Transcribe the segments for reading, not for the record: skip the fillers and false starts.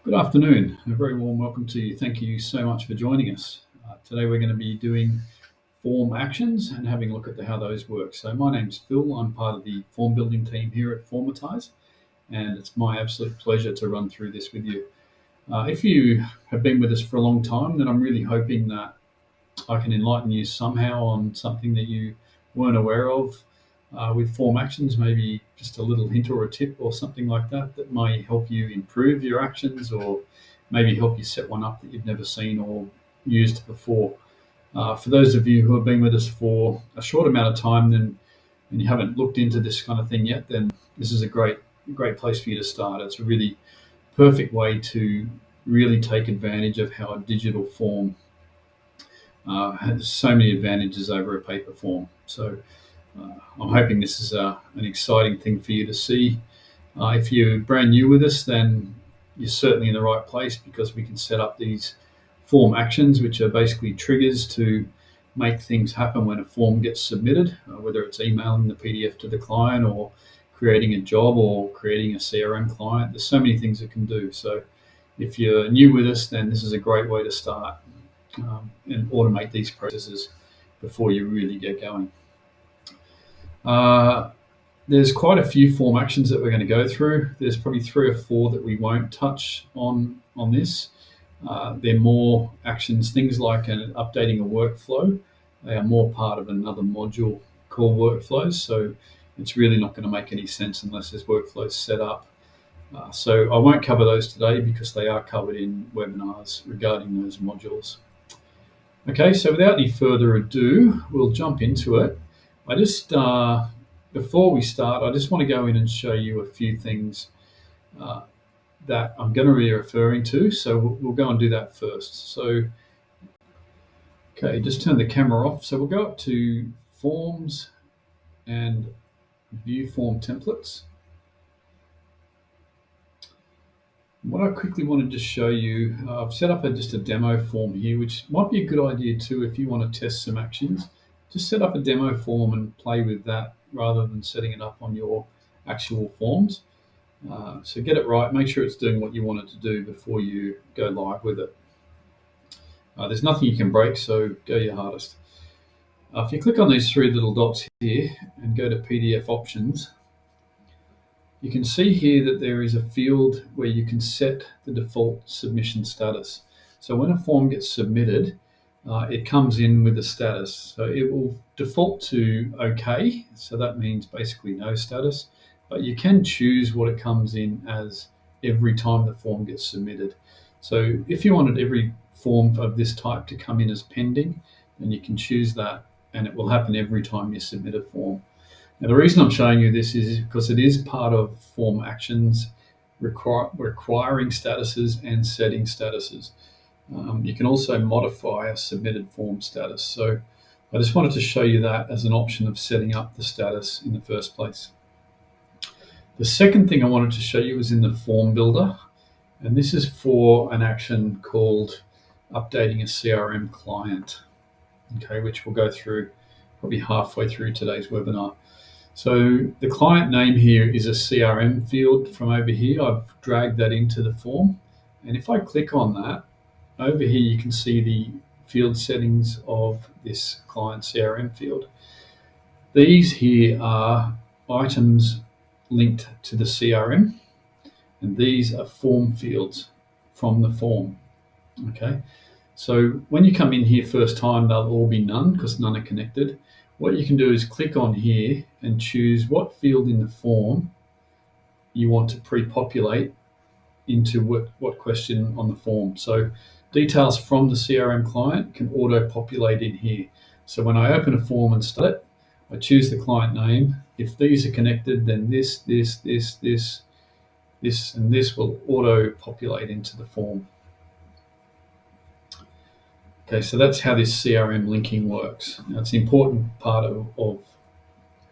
Good afternoon. A very warm welcome to you. Thank you so much for joining us. Today we're going to be doing form actions and having a look at how those work. So my name's Phil. I'm part of the form building team here at Formatize, and it's my absolute pleasure to run through this with you. If you have been with us for a long time, then I'm really hoping that I can enlighten you somehow on something that you weren't aware of with form actions, maybe just a little hint or a tip or something like that that might help you improve your actions or maybe help you set one up that you've never seen or used before. For those of you who have been with us for a short amount of time and you haven't looked into this kind of thing yet, then this is a great place for you to start. It's a really perfect way to really take advantage of how a digital form has so many advantages over a paper form. So I'm hoping this is an exciting thing for you to see. If you're brand new with us, then you're certainly in the right place because we can set up these form actions, which are basically triggers to make things happen when a form gets submitted, whether it's emailing the PDF to the client or creating a job or creating a CRM client. There's so many things it can do. So if you're new with us, then this is a great way to start and automate these processes before you really get going. There's quite a few form actions that we're going to go through. There's probably 3 or 4 that we won't touch on this. They're more actions, things like updating a workflow. They are more part of another module called workflows. So it's really not going to make any sense unless there's workflows set up. So I won't cover those today because they are covered in webinars regarding those modules. Okay, so without any further ado, we'll jump into it. Before we start, I just want to go in and show you a few things that I'm going to be referring to. So we'll go and do that first. So, okay, just turn the camera off. So we'll go up to Forms and View Form Templates. What I quickly wanted to show you, I've set up just a demo form here, which might be a good idea too if you want to test some actions. Just set up a demo form and play with that rather than setting it up on your actual forms. So get it right, make sure it's doing what you want it to do before you go live with it. There's nothing you can break, so go your hardest. If you click on these 3 little dots here and go to PDF options, you can see here that there is a field where you can set the default submission status. So when a form gets submitted, it comes in with a status. So it will default to OK. So that means basically no status. But you can choose what it comes in as every time the form gets submitted. So if you wanted every form of this type to come in as pending, then you can choose that, and it will happen every time you submit a form. Now, the reason I'm showing you this is because it is part of form actions requiring statuses and setting statuses. You can also modify a submitted form status. So I just wanted to show you that as an option of setting up the status in the first place. The second thing I wanted to show you is in the form builder, and this is for an action called updating a CRM client, okay, which we'll go through probably halfway through today's webinar. So the client name here is a CRM field from over here. I've dragged that into the form, and if I click on that, over here you can see the field settings of this client CRM field. These here are items linked to the CRM, and these are form fields from the form. Okay, so when you come in here first time, they'll all be none because none are connected. What you can do is click on here and choose what field in the form you want to pre-populate into what question on the form. So details from the CRM client can auto-populate in here. So when I open a form and start it, I choose the client name. If these are connected, then this, and this will auto-populate into the form. Okay, so that's how this CRM linking works. Now, it's an important part of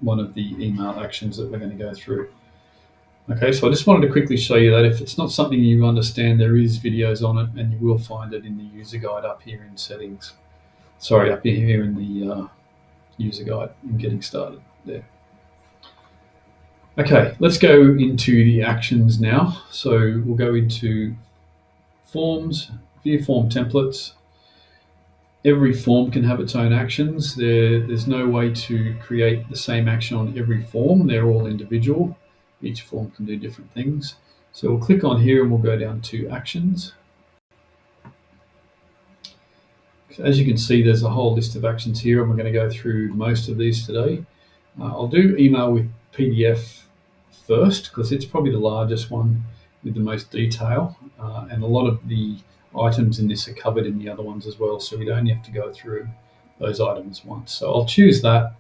one of the email actions that we're going to go through. Okay, so I just wanted to quickly show you that. If it's not something you understand, there is videos on it, and you will find it in the user guide up here in settings. Sorry, up here in the user guide in getting started there. Okay, let's go into the actions now. So we'll go into forms, view form templates. Every form can have its own actions. There's no way to create the same action on every form. They're all individual. Each form can do different things. So we'll click on here and we'll go down to actions. As you can see, there's a whole list of actions here, and we're going to go through most of these today. I'll do email with PDF first because it's probably the largest one with the most detail, and a lot of the items in this are covered in the other ones as well, so we don't have to go through those items once. So I'll choose that,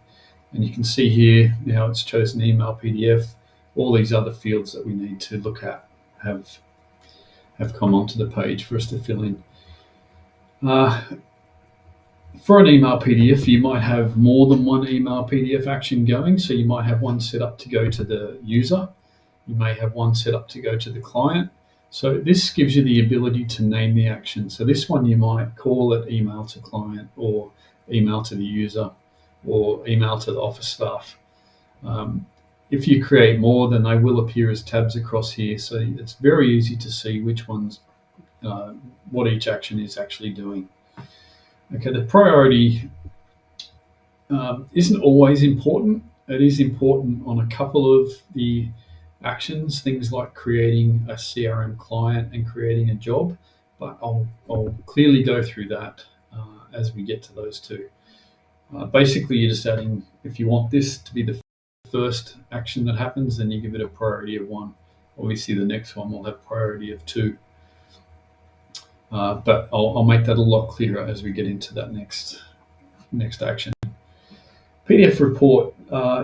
and you can see here now it's chosen email PDF. All these other fields that we need to look at have come onto the page for us to fill in. For an email PDF, you might have more than one email PDF action going. So you might have one set up to go to the user. You may have one set up to go to the client. So this gives you the ability to name the action. So this one you might call it email to client, or email to the user, or email to the office staff. If you create more, then they will appear as tabs across here. So it's very easy to see which ones, what each action is actually doing. Okay, the priority isn't always important. It is important on a couple of the actions, things like creating a CRM client and creating a job, but I'll clearly go through that as we get to those two. Basically, you're just adding, if you want this to be the first action that happens, then you give it a priority of 1. Obviously, the next one will have priority of 2. But I'll make that a lot clearer as we get into that next action. PDF report,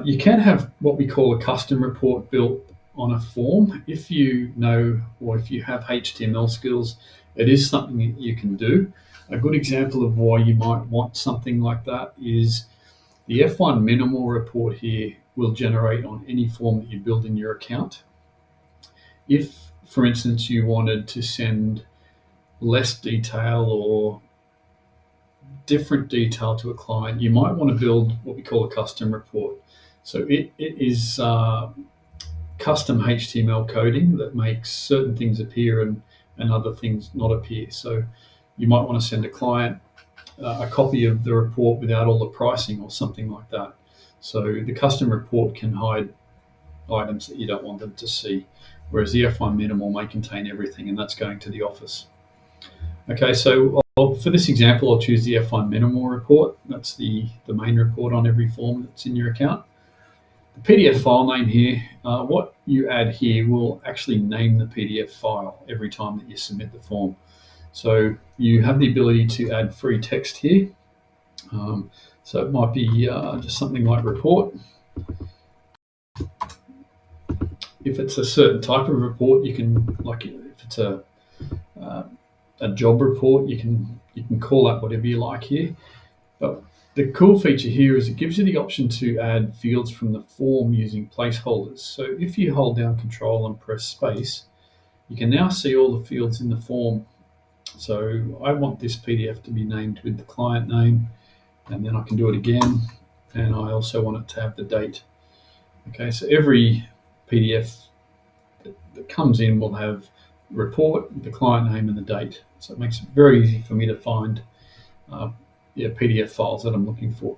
you can have what we call a custom report built on a form. If you know, or if you have HTML skills, it is something that you can do. A good example of why you might want something like that is the F1 minimal report here will generate on any form that you build in your account. If, for instance, you wanted to send less detail or different detail to a client, you might want to build what we call a custom report. So it is custom HTML coding that makes certain things appear and other things not appear. So you might want to send a client a copy of the report without all the pricing or something like that. So the custom report can hide items that you don't want them to see, whereas the F1 minimal may contain everything, and that's going to the office. Okay, so for this example, I'll choose the F1 minimal report. That's the main report on every form that's in your account. The PDF file name here, what you add here will actually name the PDF file every time that you submit the form. So you have the ability to add free text here. So it might be just something like report. If it's a certain type of report, you can, like if it's a job report, you can call that whatever you like here. But the cool feature here is it gives you the option to add fields from the form using placeholders. So if you hold down Control and press space, you can now see all the fields in the form. So I want this PDF to be named with the client name, and then I can do it again, and I also want it to have the date. Okay, so every PDF that comes in will have report, the client name, and the date. So it makes it very easy for me to find PDF files that I'm looking for.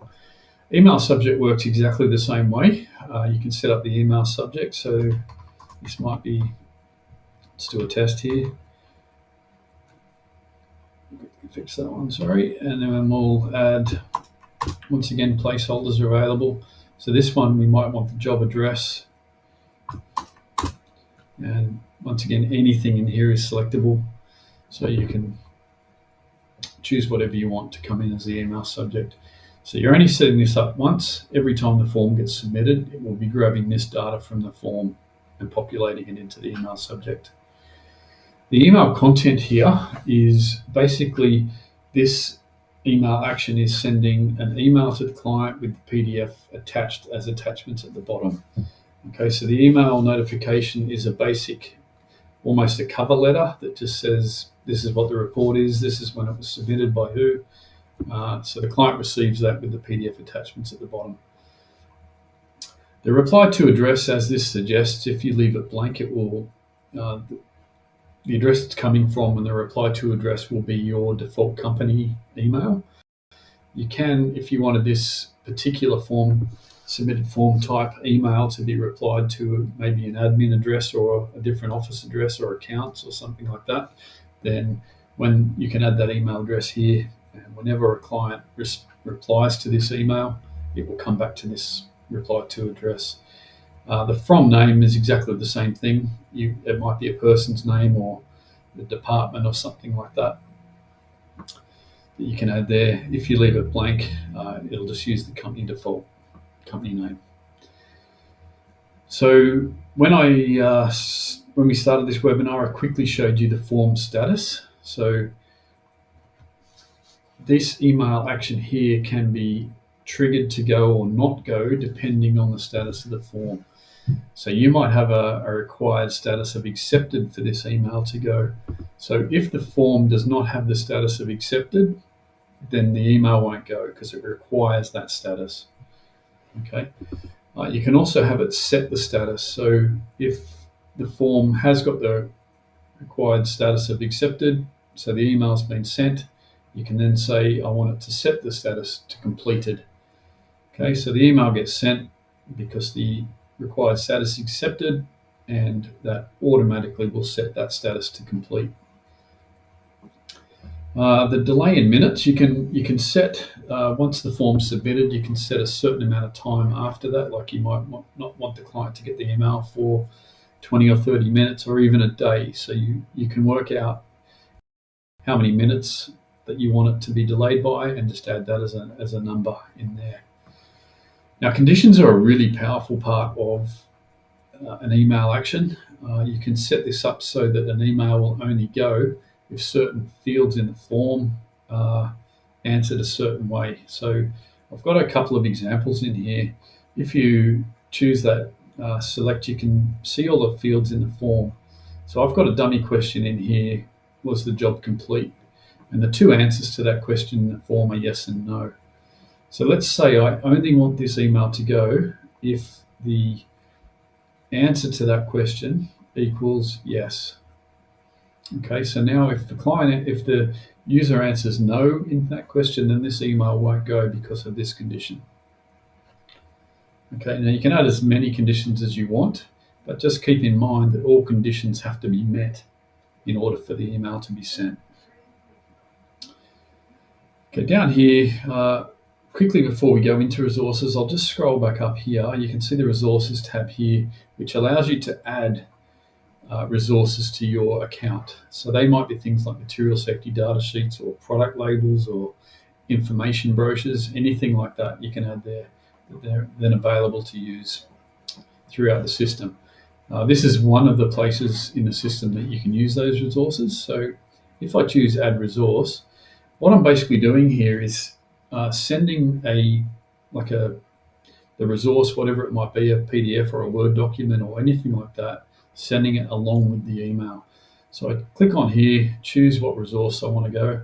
Email subject works exactly the same way. You can set up the email subject. So this might be, let's do a test here. Fix that one, sorry. And then we'll add, once again, placeholders are available. So this one, we might want the job address. And once again, anything in here is selectable. So you can choose whatever you want to come in as the email subject. So you're only setting this up once. Every time the form gets submitted, it will be grabbing this data from the form and populating it into the email subject. The email content here is basically this email action is sending an email to the client with the PDF attached as attachments at the bottom. Okay, so the email notification is a basic, almost a cover letter that just says this is what the report is, this is when it was submitted by who. So the client receives that with the PDF attachments at the bottom. The reply to address, as this suggests, if you leave it blank, it will the address it's coming from and the reply to address will be your default company email. You can, if you wanted this particular form, submitted form type email to be replied to maybe an admin address or a different office address or accounts or something like that, then when you can add that email address here, and whenever a client replies to this email, it will come back to this reply to address. The from name is exactly the same thing. It might be a person's name or the department or something like that you can add there. If you leave it blank, it'll just use the company default company name. So when we started this webinar, I quickly showed you the form status. So this email action here can be triggered to go or not go depending on the status of the form. So you might have a required status of accepted for this email to go. So if the form does not have the status of accepted, then the email won't go because it requires that status. Okay. You can also have it set the status. So if the form has got the required status of accepted, so the email's been sent, you can then say, I want it to set the status to completed. Okay, so the email gets sent because the required status is accepted, and that automatically will set that status to complete. The delay in minutes, you can set, once the form's submitted, you can set a certain amount of time after that. Like you might not want the client to get the email for 20 or 30 minutes or even a day. So you can work out how many minutes that you want it to be delayed by and just add that as a number in there. Now, conditions are a really powerful part of an email action. You can set this up so that an email will only go if certain fields in the form are answered a certain way. So I've got a couple of examples in here. If you choose that select, you can see all the fields in the form. So I've got a dummy question in here, was the job complete? And the two answers to that question in the form are yes and no. So let's say I only want this email to go if the answer to that question equals yes. Okay, so now if the user answers no in that question, then this email won't go because of this condition. Okay, now you can add as many conditions as you want, but just keep in mind that all conditions have to be met in order for the email to be sent. Okay, down here, quickly before we go into resources, I'll just scroll back up here. You can see the resources tab here, which allows you to add resources to your account. So they might be things like material safety data sheets or product labels or information brochures, anything like that you can add there. They're then available to use throughout the system. This is one of the places in the system that you can use those resources. So if I choose add resource, what I'm basically doing here is sending the resource, whatever it might be, a PDF or a Word document or anything like that, sending it along with the email. So I click on here, choose what resource I want to go.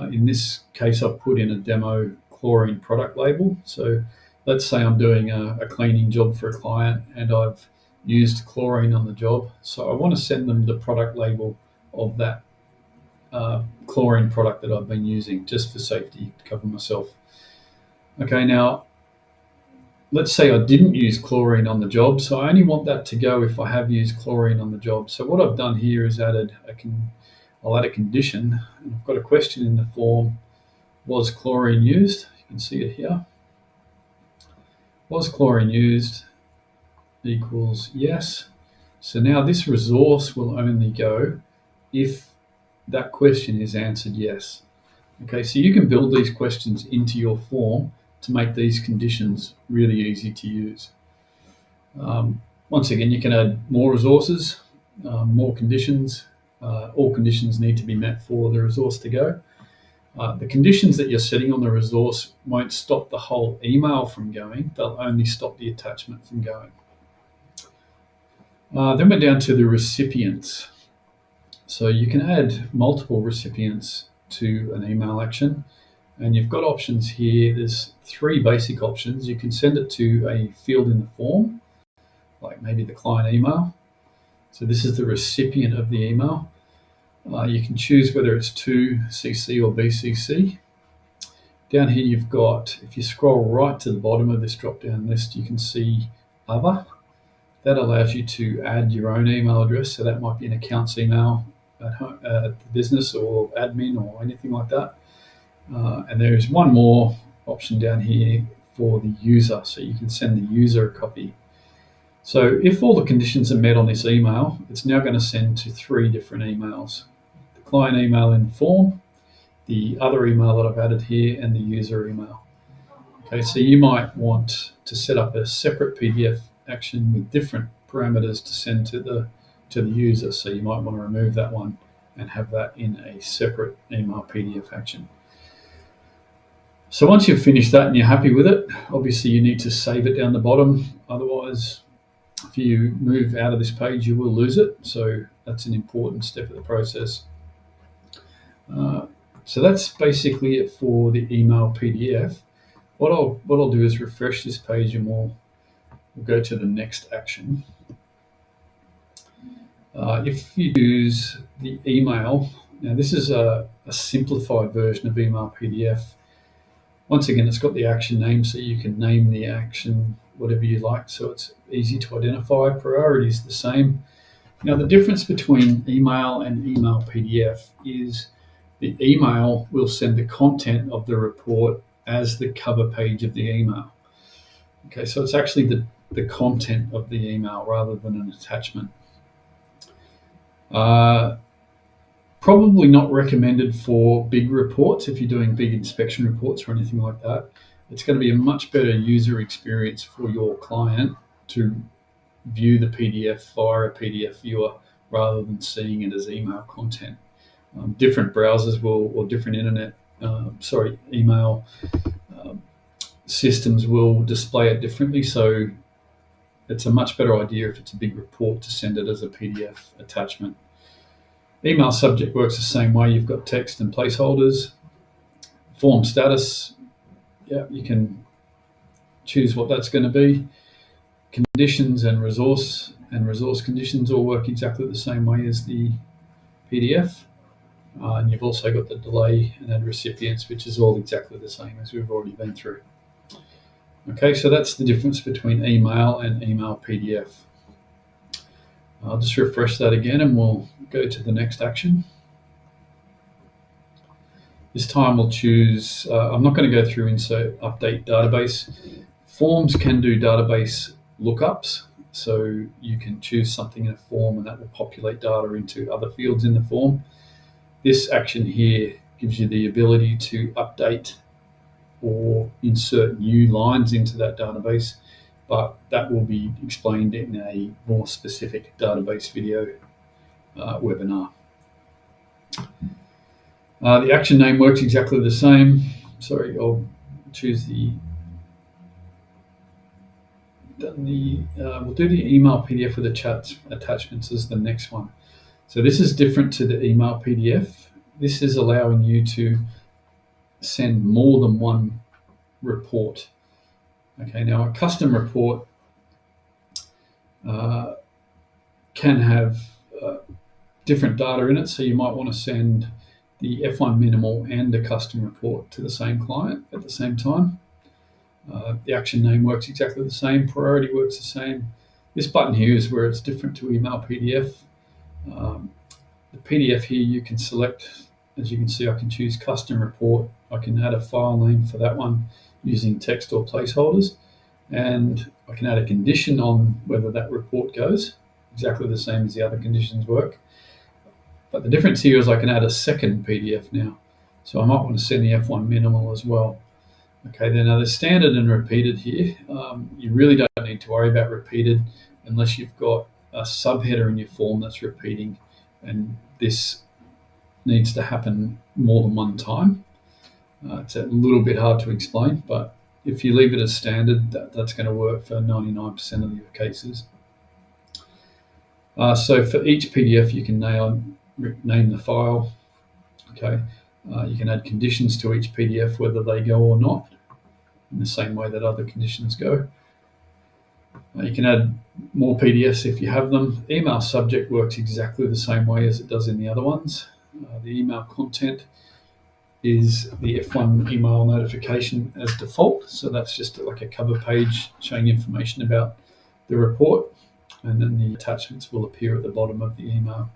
In this case, I've put in a demo chlorine product label. So let's say I'm doing a cleaning job for a client and I've used chlorine on the job. So I want to send them the product label of that chlorine product that I've been using, just for safety, to cover myself. Okay, now let's say I didn't use chlorine on the job, so I only want that to go if I have used chlorine on the job. So what I've done here is I'll add a condition, and I've got a question in the form, was chlorine used? You can see it here. Was chlorine used equals yes. So now this resource will only go if that question is answered yes. Okay, so you can build these questions into your form to make these conditions really easy to use. Once again, you can add more resources, more conditions. All conditions need to be met for the resource to go. The conditions that you're setting on the resource won't stop the whole email from going. They'll only stop the attachment from going. Then we're down to the recipients. So you can add multiple recipients to an email action, and you've got options here. There's three basic options. You can send it to a field in the form, like maybe the client email. So this is the recipient of the email. You can choose whether it's to CC or BCC. Down here you've got, if you scroll right to the bottom of this drop-down list, you can see Other. That allows you to add your own email address. So that might be an accounts email at home, at the business, or admin, or anything like that. And there is one more option down here for the user. So you can send the user a copy. So if all the conditions are met on this email, it's now going to send to 3 different emails. The client email in the form, the other email that I've added here, and the user email. Okay, so you might want to set up a separate PDF action with different parameters to send to the user. So you might want to remove that one and have that in a separate email PDF action. So once you've finished that and you're happy with it, obviously you need to save it down the bottom. Otherwise, if you move out of this page, you will lose it. So that's an important step of the process. So that's basically it for the email PDF. What I'll do is refresh this page, and we'll go to the next action. If you use the email, now this is a simplified version of email PDF. Once again, it's got the action name, so you can name the action whatever you like, so it's easy to identify. Priority is the same. Now, the difference between email and email PDF is the email will send the content of the report as the cover page of the email. Okay, so it's actually the content of the email rather than an attachment. Probably not recommended for big reports. If you're doing big inspection reports or anything like that, it's going to be a much better user experience for your client to view the PDF via a PDF viewer rather than seeing it as email content. Different browsers will, or different email systems will display it differently. So it's a much better idea if it's a big report to send it as a PDF attachment. Email subject works the same way. You've got text and placeholders. Form status, yeah, you can choose what that's going to be. Conditions and resource conditions all work exactly the same way as the PDF. And you've also got the delay and add recipients, which is all exactly the same as we've already been through. Okay, so that's the difference between email and email PDF. I'll just refresh that again, and we'll go to the next action. This time we'll choose, I'm not going to go through insert update database. Forms can do database lookups, so you can choose something in a form and that will populate data into other fields in the form. This action here gives you the ability to update or insert new lines into that database, but that will be explained in a more specific database video webinar. The action name works exactly the same. Sorry, I'll choose we'll do the email PDF with the chat attachments as the next one. So this is different to the email PDF. This is allowing you to send more than one report. Okay, now a custom report can have different data in it, so you might want to send the F1 minimal and the custom report to the same client at the same time. The action name works exactly the same, priority works the same. This button here is where it's different to email PDF. The PDF here you can select, as you can see, I can choose custom report. I can add a file name for that one using text or placeholders, and I can add a condition on whether that report goes, exactly the same as the other conditions work. But the difference here is I can add a second PDF now. So I might want to send the F1 minimal as well. Okay, then now there's standard and repeated here. You really don't need to worry about repeated unless you've got a subheader in your form that's repeating, and this needs to happen more than one time. It's a little bit hard to explain, but if you leave it as standard, that's going to work for 99% of your cases. So for each PDF, you can name the file. Okay, you can add conditions to each PDF, whether they go or not, in the same way that other conditions go. You can add more PDFs if you have them. Email subject works exactly the same way as it does in the other ones. The email content is the F1 email notification as default. So that's just like a cover page showing information about the report, and then the attachments will appear at the bottom of the email.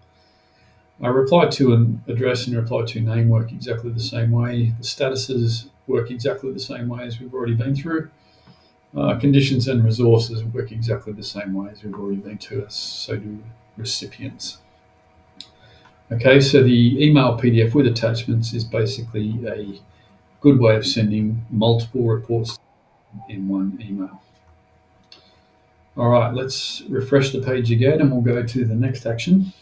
Reply to and address and reply to name work exactly the same way. The statuses work exactly the same way as we've already been through. Conditions and resources work exactly the same way as we've already been to, so do recipients. Okay, so the email PDF with attachments is basically a good way of sending multiple reports in one email. All right, let's refresh the page again and we'll go to the next action.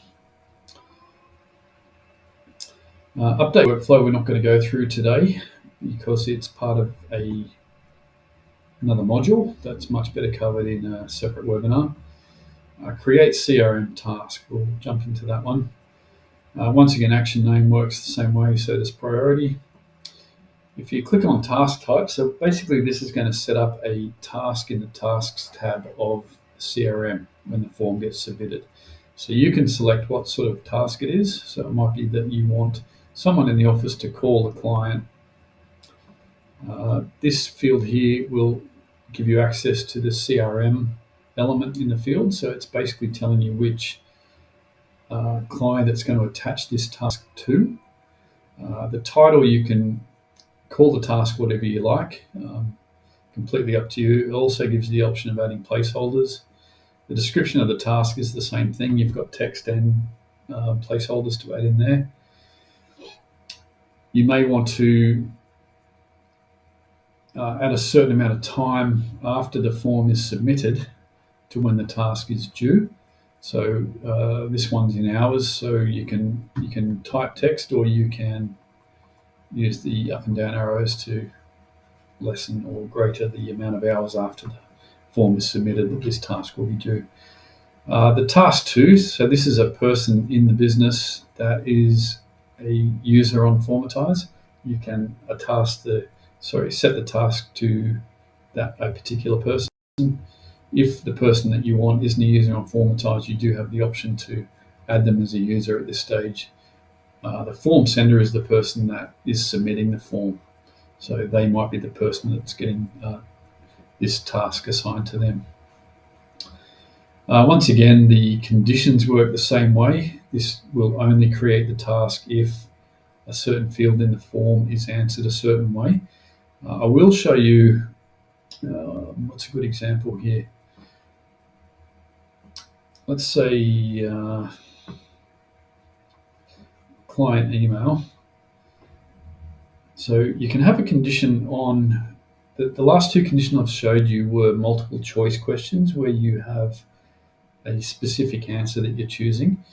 Update workflow we're not going to go through today because it's part of another module that's much better covered in a separate webinar. Create CRM task, we'll jump into that one. Once again, action name works the same way, so does priority. If you click on task type, so basically this is going to set up a task in the tasks tab of CRM when the form gets submitted. So you can select what sort of task it is. So it might be that you want someone in the office to call the client. This field here will give you access to the CRM element in the field. So it's basically telling you which client it's going to attach this task to. The title, you can call the task whatever you like, completely up to you. It also gives you the option of adding placeholders. The description of the task is the same thing. You've got text and placeholders to add in there. You may want to add a certain amount of time after the form is submitted to when the task is due. So this one's in hours, so you can type text or you can use the up and down arrows to lessen or greater the amount of hours after the form is submitted that this task will be due. The task 2, so this is a person in the business that is a user on Formatize. You can set the task to a particular person. If the person that you want isn't a user on Formatize, you do have the option to add them as a user at this stage. The form sender is the person that is submitting the form. So they might be the person that's getting this task assigned to them. Once again, the conditions work the same way. This will only create the task if a certain field in the form is answered a certain way. I will show you what's a good example here. Let's say client email. So you can have a condition on, the last two conditions I've showed you were multiple choice questions where you have a specific answer that you're choosing,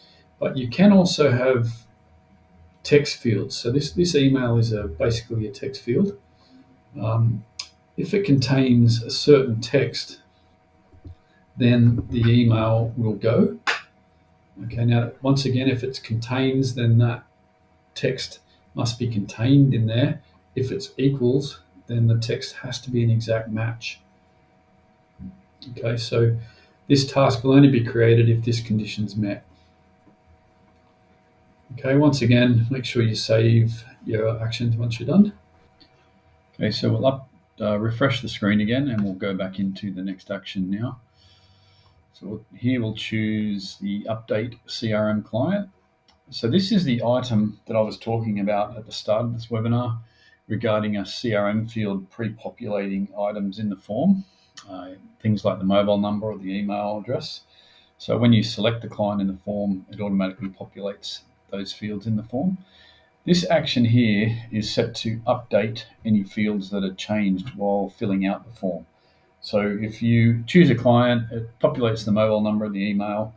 but you can also have text fields. So this email is basically a text field. If it contains a certain text, then the email will go. Okay, now once again, if it contains, then that text must be contained in there. If it's equals, then the text has to be an exact match. Okay, so this task will only be created if this condition is met. Okay, once again, make sure you save your actions once you're done. Okay, so we'll refresh the screen again and we'll go back into the next action now. So here we'll choose the update CRM client. So this is the item that I was talking about at the start of this webinar regarding a CRM field pre-populating items in the form, things like the mobile number or the email address. So when you select the client in the form, it automatically populates those fields in the form. This action here is set to update any fields that are changed while filling out the form. So if you choose a client, it populates the mobile number, the email.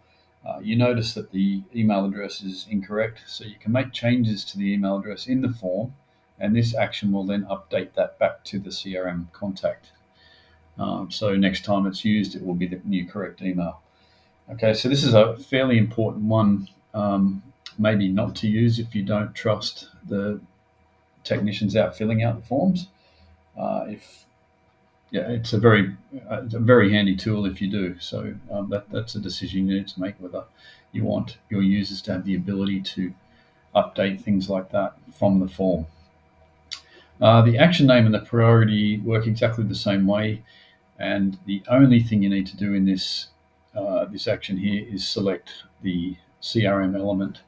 You notice that the email address is incorrect, so you can make changes to the email address in the form, and this action will then update that back to the CRM contact. So next time it's used, it will be the new correct email. Okay, so this is a fairly important one, maybe not to use if you don't trust the technicians out filling out the forms. If yeah, it's a very handy tool if you do. So that's a decision you need to make whether you want your users to have the ability to update things like that from the form. The action name and the priority work exactly the same way, and the only thing you need to do in this action here is select the CRM element.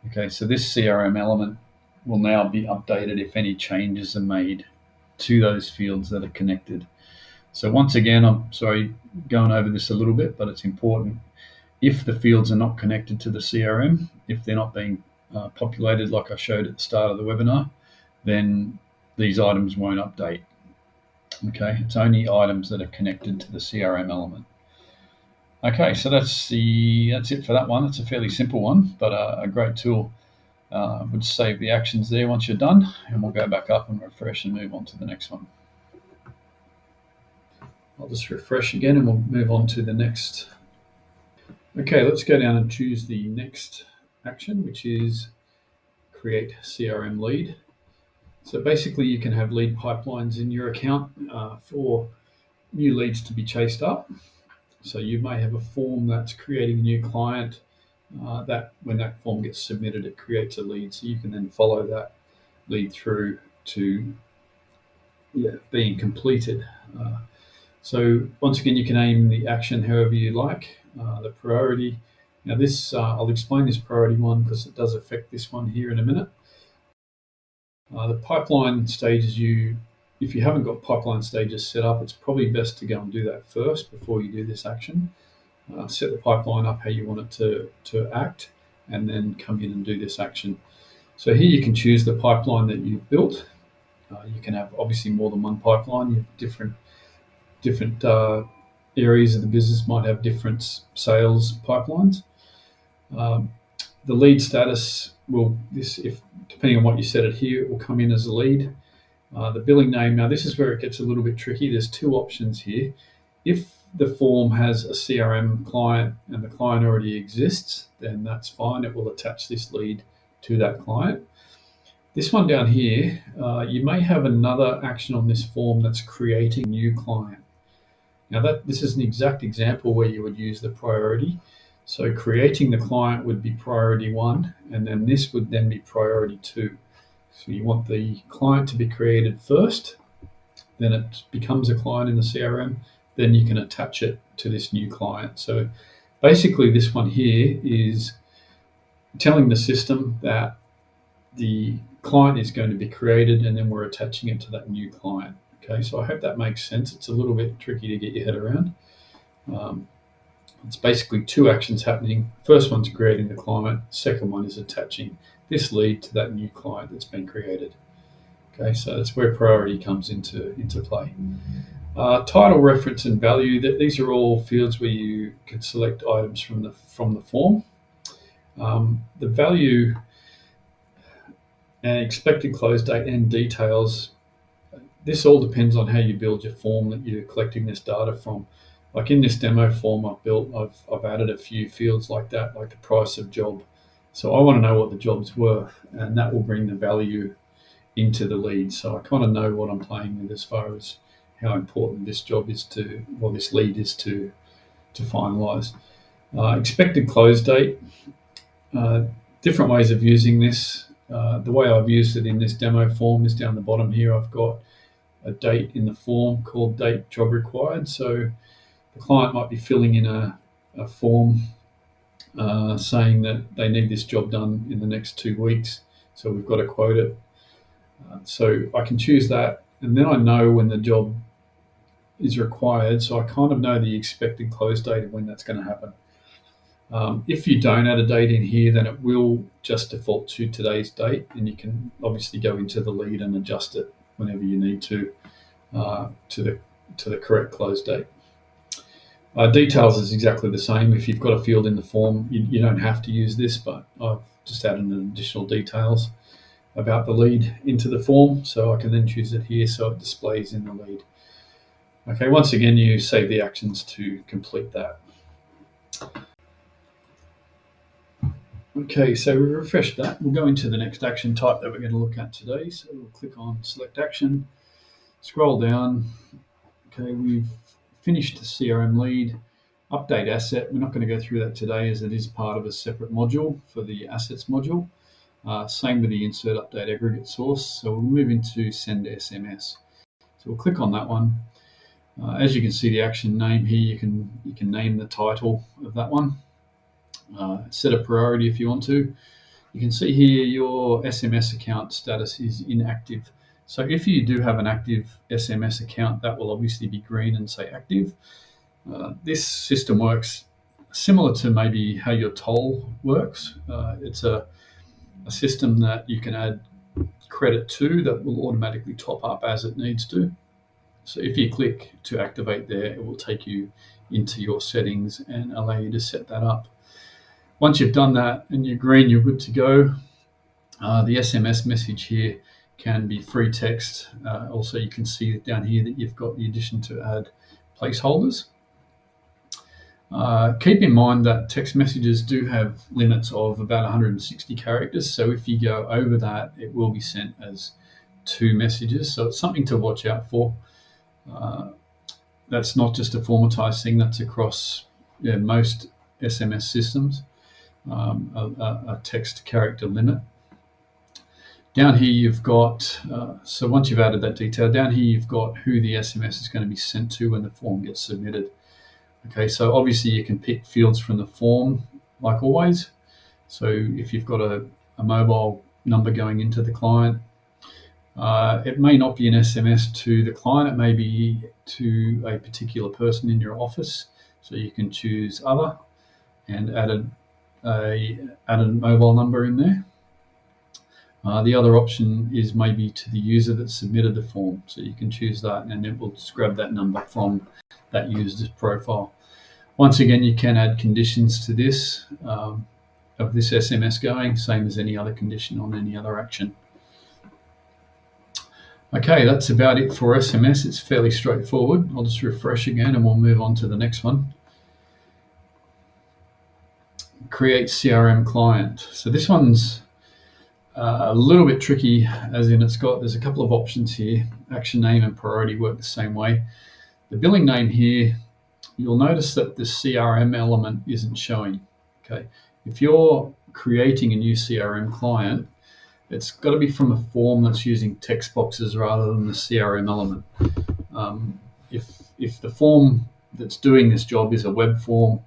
Okay, so this CRM element will now be updated if any changes are made to those fields that are connected. So once again, I'm sorry, going over this a little bit, but it's important. If the fields are not connected to the CRM, if they're not being populated like I showed at the start of the webinar, then these items won't update. Okay, it's only items that are connected to the CRM element. Okay, so that's it for that one. It's a fairly simple one, but a great tool. Would save the actions there once you're done, and we'll go back up and refresh and move on to the next one. I'll just refresh again and we'll move on to the next. Okay, let's go down and choose the next action, which is create CRM lead. So basically you can have lead pipelines in your account for new leads to be chased up. So you may have a form that's creating a new client that when that form gets submitted, it creates a lead. So you can then follow that lead through to being completed. So once again, you can aim the action however you like. The priority. Now this, I'll explain this priority one because it does affect this one here in a minute. The pipeline stages, if you haven't got pipeline stages set up, it's probably best to go and do that first before you do this action. Set the pipeline up how you want it to act, and then come in and do this action. So here you can choose the pipeline that you've built. You can have obviously more than one pipeline. You have different areas of the business might have different sales pipelines. The lead status depending on what you set it here, it will come in as a lead. The billing name, now this is where it gets a little bit tricky. There's two options here. If the form has a CRM client and the client already exists, then that's fine. It will attach this lead to that client. This one down here, you may have another action on this form that's creating a new client. Now this is an exact example where you would use the priority. So creating the client would be priority 1, and then this would then be priority 2. So you want the client to be created first, then it becomes a client in the CRM, then you can attach it to this new client. So basically this one here is telling the system that the client is going to be created and then we're attaching it to that new client. Okay, so I hope that makes sense. It's a little bit tricky to get your head around. It's basically two actions happening. First one's creating the client. Second one is attaching this lead to that new client that's been created. Okay, so that's where priority comes into play. Title, reference, and value. These are all fields where you can select items from the form. The value and expected close date and details. This all depends on how you build your form that you're collecting this data from. Like in this demo form I've added a few fields like that, like the price of job. So I want to know what the job's worth, and that will bring the value into the lead. So I kind of know what I'm playing with as far as how important this job is this lead is to finalize. Expected close date. Different ways of using this. The way I've used it in this demo form is down the bottom here. I've got a date in the form called date job required. So the client might be filling in a form saying that they need this job done in the next 2 weeks. So we've got to quote it. So I can choose that, and then I know when the job is required. So I kind of know the expected close date of when that's going to happen. If you don't add a date in here, then it will just default to today's date, and you can obviously go into the lead and adjust it whenever you need to the correct close date. Details is exactly the same. If you've got a field in the form, you don't have to use this, but I've just added an additional details about the lead into the form, so I can then choose it here so it displays in the lead. Okay, once again, you save the actions to complete that. Okay, so we refreshed that. We'll go into the next action type that we're going to look at today. So we'll click on select action, scroll down, Okay, we've finished the CRM lead. Update asset, we're not going to go through that today as it is part of a separate module for the assets module. Same with the insert update aggregate source. So we'll move into send SMS. So we'll click on that one. As you can see, the action name here, you can name the title of that one. Set a priority if you want to. You can see here your SMS account status is inactive. So if you do have an active SMS account, that will obviously be green and say active. This system works similar to maybe how your toll works. It's a system that you can add credit to that will automatically top up as it needs to. So if you click to activate there, it will take you into your settings and allow you to set that up. Once you've done that and you're green, you're good to go. The SMS message here can be free text. Also, you can see down here that you've got the addition to add placeholders. Keep in mind that text messages do have limits of about 160 characters. So if you go over that, it will be sent as 2 messages. So it's something to watch out for. That's not just a formatized thing, that's across most SMS systems, a text character limit. Down here you've got, so once you've added that detail, down here you've got who the SMS is going to be sent to when the form gets submitted. Okay, so obviously you can pick fields from the form like always. So if you've got a mobile number going into the client, it may not be an SMS to the client, it may be to a particular person in your office. So you can choose other and add a mobile number in there. The other option is maybe to the user that submitted the form. So you can choose that and it will just grab that number from that user's profile. Once again, you can add conditions to this, of this SMS going, same as any other condition on any other action. Okay, that's about it for SMS. It's fairly straightforward. I'll just refresh again and we'll move on to the next one. Create CRM client. So this one's a little bit tricky, as in there's a couple of options here. Action name and priority work the same way. The billing name here, you'll notice that the CRM element isn't showing. Okay, if you're creating a new CRM client, it's got to be from a form that's using text boxes rather than the CRM element. If the form that's doing this job is a web form,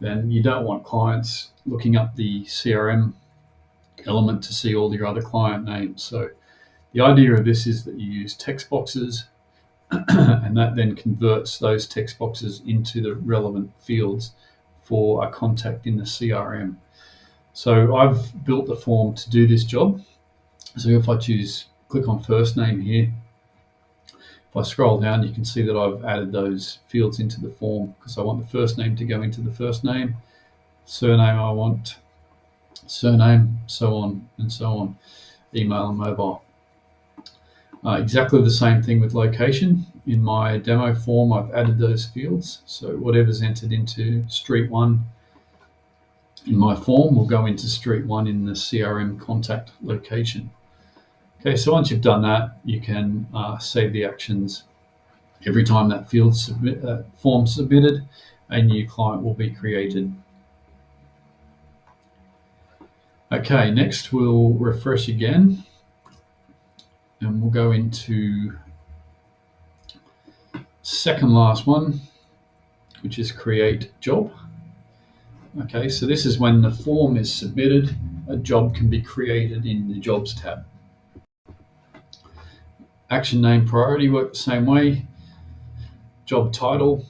then you don't want clients looking up the CRM element to see all your other client names. So the idea of this is that you use text boxes and that then converts those text boxes into the relevant fields for a contact in the CRM. So I've built the form to do this job. So if I click on first name here, if I scroll down, you can see that I've added those fields into the form because I want the first name to go into the first name, surname I want surname, so on and so on, email and mobile. Exactly the same thing with location. In my demo form, I've added those fields. So whatever's entered into Street 1 in my form will go into Street 1 in the CRM contact location. Okay, so once you've done that, you can save the actions. Every time that form submitted, a new client will be created. Okay, next we'll refresh again and we'll go into second last one, which is create job. Okay, so this is when the form is submitted, a job can be created in the jobs tab. Action name priority work the same way. Job title,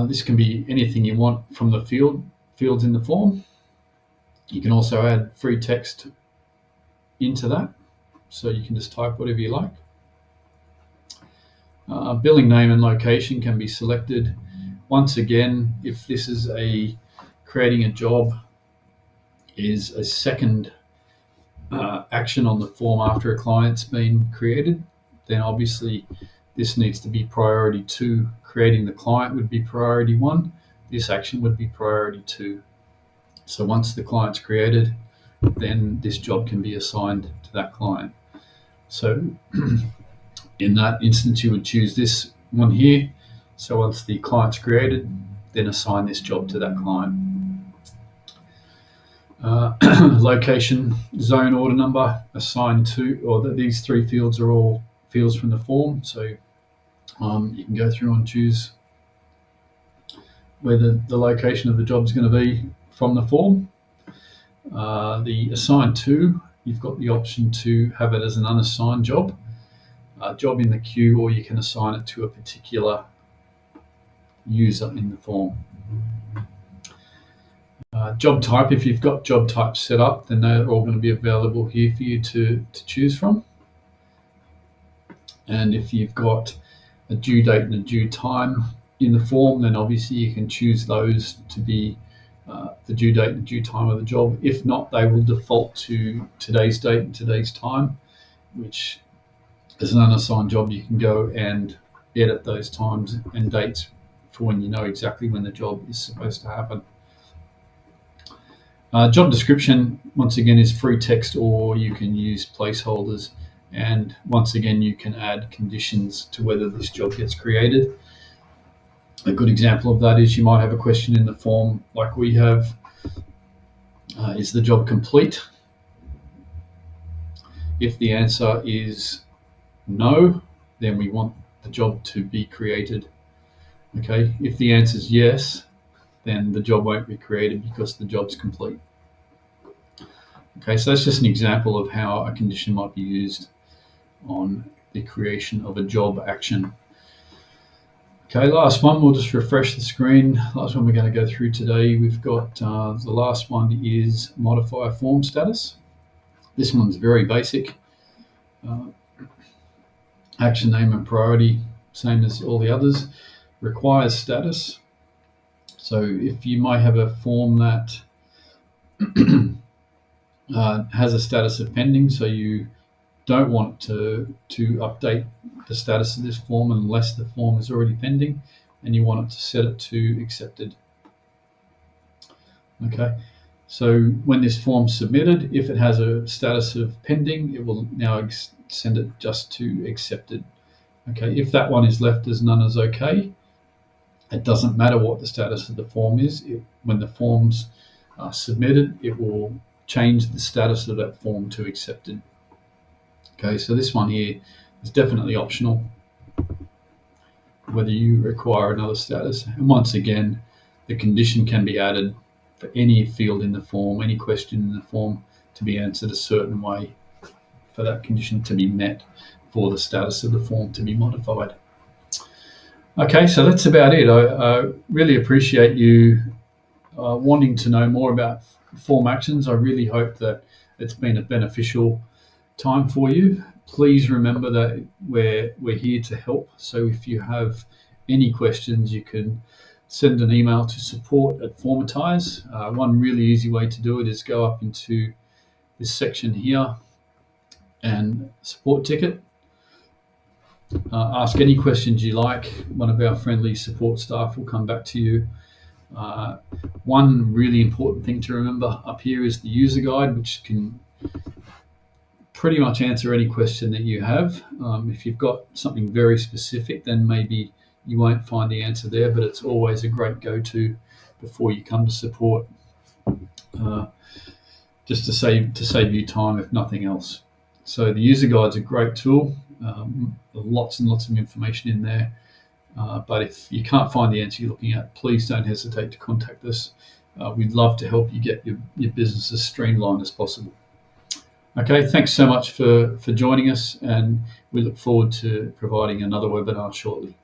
this can be anything you want from the fields in the form. You can also add free text into that, so you can just type whatever you like. Billing name and location can be selected. Once again, if this is creating a job is a second action on the form after a client's been created, then obviously this needs to be priority 2. Creating the client would be priority 1. This action would be priority 2. So once the client's created, then this job can be assigned to that client. So in that instance, you would choose this one here. So once the client's created, then assign this job to that client. Location, zone, order number, assign to, or these three fields are all fields from the form. So you can go through and choose where the location of the job is going to be from the form. The assign to, you've got the option to have it as an unassigned job in the queue, or you can assign it to a particular user in the form. Job type, if you've got job types set up, then they're all going to be available here for you to choose from. And if you've got a due date and a due time in the form, then obviously you can choose those to be the due date and due time of the job. If not, they will default to today's date and today's time, which as an unassigned job, you can go and edit those times and dates for when you know exactly when the job is supposed to happen. Job description, once again, is free text, or you can use placeholders. And once again, you can add conditions to whether this job gets created. A good example of that is you might have a question in the form like we have. Is the job complete? If the answer is no, then we want the job to be created. Okay, if the answer is yes, then the job won't be created because the job's complete. Okay, so that's just an example of how a condition might be used on the creation of a job action. Okay, last one, we'll just refresh the screen. Last one we're going to go through today, we've got the last one is modify form status. This one's very basic. Action name and priority, same as all the others. Requires status. So if you might have a form that has a status of pending, so you don't want to update the status of this form unless the form is already pending, and you want it to set it to accepted. Okay, so when this form's submitted, if it has a status of pending, it will now send it just to accepted. Okay, if that one is left as none as okay, it doesn't matter what the status of the form is. When the form's submitted, it will change the status of that form to accepted. Okay, so this one here is definitely optional, whether you require another status. And once again, the condition can be added for any field in the form, any question in the form to be answered a certain way for that condition to be met, for the status of the form to be modified. Okay, so that's about it. I really appreciate you wanting to know more about form actions. I really hope that it's been a beneficial time for you. Please remember that we're here to help. So if you have any questions, you can send an email to support@Formatize. One really easy way to do it is go up into this section here and support ticket. Ask any questions you like. One of our friendly support staff will come back to you. One really important thing to remember up here is the user guide, which can pretty much answer any question that you have. If you've got something very specific, then maybe you won't find the answer there, but it's always a great go-to before you come to support, just to save you time, if nothing else. So the user guide's a great tool. Lots and lots of information in there. But if you can't find the answer you're looking at, please don't hesitate to contact us. We'd love to help you get your business as streamlined as possible. Okay, thanks so much for joining us, and we look forward to providing another webinar shortly.